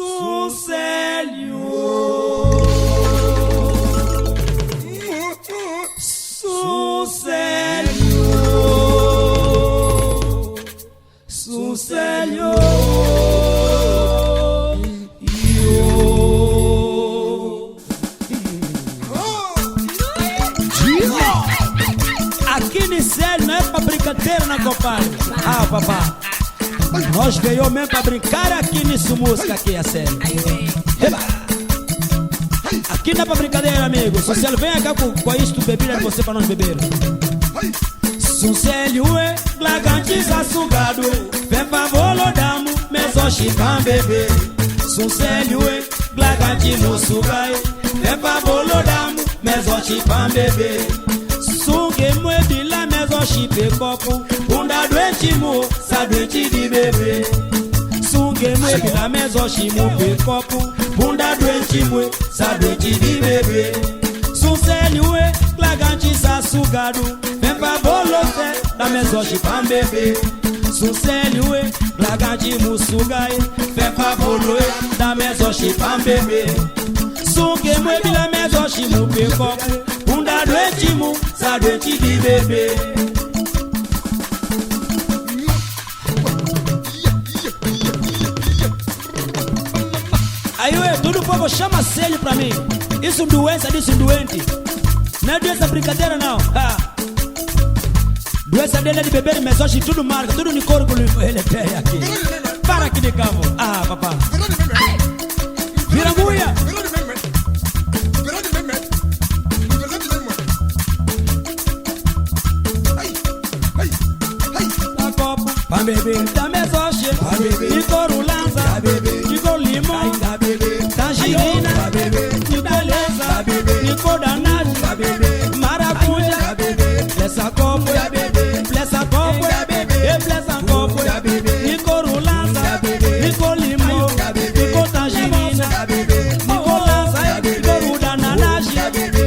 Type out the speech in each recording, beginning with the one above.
Sucélio, Sucélio, Sucélio. Aqui no Célio não é pra brincadeira, não, compadre. Ah, papá, nós veio mesmo pra brincar aqui nisso, música aqui, é sério. Aqui não é pra brincadeira, amigo. Sucélio, vem cá com isto, bebida de você pra nós beber. Sucélio é glagantes açugado, vem pra volodamo, mesoshi pra beber. Sucélio é glagantes no sugai, vem pra volodamo, mesoshi pra beber. Sungue moebi la mesoshi pe copo, bunda doente mo, sa doente de beber. Sungue moebi la mesoshi mo pe copo, bunda doente mo, sa doente de beber. Sucélio é glagantes açugado, vem pra bolote da mesoshi pra beber. Sucélio é glagante musugai, vem pra bolote da mesoshi pra beber. Sungue moebi la mesoshi mo pe copo, bunda doente mo, sa doente de beber. Aí, ué, todo o povo chama Célio pra mim. Isso doença, disso doente. Não é doença brincadeira, não. Doença dele é de beber mesoshi, tudo marca, tudo no corpo ele tem aqui. Para aqui de cabo. Ah, papá. Viranguia. Pra beber da mesoshi, de couro lança, de couro limão, tangerina, de beleza, de cor danada, maracuja, plessa copo, plessa copo, plessa copo, de couro lança, de couro limão, de cor tangerina, de cor lança, de couro danada,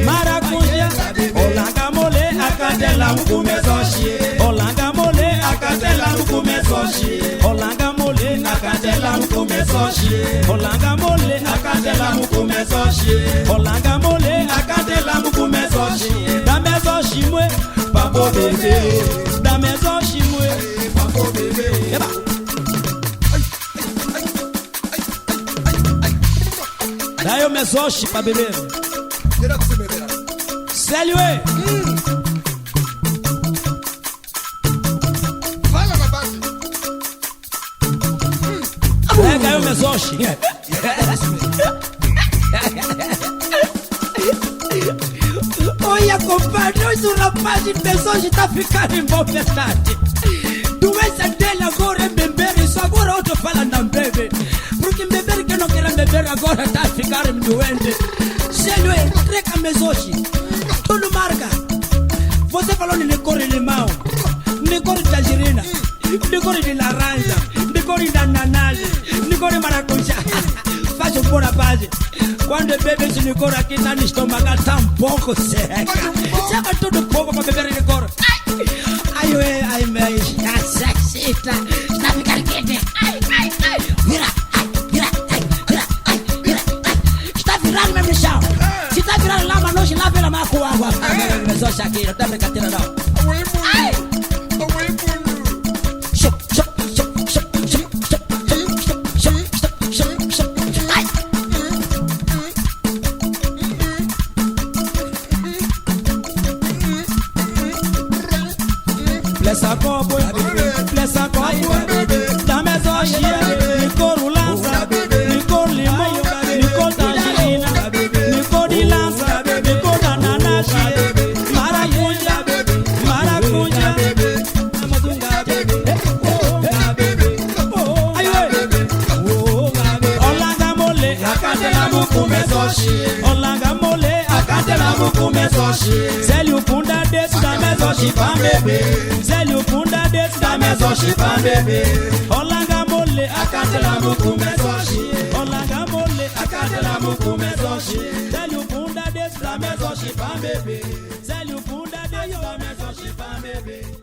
maracuja, olanga mole, a cadela muku mesoshi, olanga mole, a cadela muku mesoshi, olanga mole, a cadela muku mesoshi, olanga mole, a cadela muku mesoshi, olanga mole, a cadela muku mesoshi, da mesoshi mwe, papo bebe, da mesoshi mwe, papo bebe. Eba. Daí o mesoshi pra beber. Célio, pega aí o mesoshi. Olha, compadre, hoje o rapaz de mesoshi tá ficando em boa verdade. Doença dele agora é beber, isso agora outro fala não bebe. Porque beber que não quer beber agora tá ficando doente. Célio, treca mesoshi, tudo marca. Você falou de licor de limão, licor de tangerina, licor de laranja, licor de ananas, licor de maracujá. Faz um por a base. Quando bebe esse licor aqui tá no estômago, tá um pouco seca. Seca tudo pouco pra beber licor. Ai, ué, ai, meu, está sexy, está ficando quente. Ai, ai, ai, vira, ai, vira, ai, vira, ai, vira, ai. Está virando mesmo no chão. Se tá virando lá, mano, lá vira mais com água. Mesoshi aqui, não tem brincadeira não. Ai! Plessa copo, da mesoshi, de couro lança, de cor limão, de cor tangerina, de cor de lança, de cor de ananas, maracuja, maracuja, olanga mole, a cadela muku mesoshi, olanga mole, a cadela muku mesoshi. Célio bunda desse da mesoshi pra beber, Célio bunda desse da mesoshi pra beber. Olanga mole, a cadela muku mesoshi, olanga mole, a cadela muku mesoshi. Célio bunda desse da mesoshi pra beber, Célio bunda desse da mesoshi pra beber.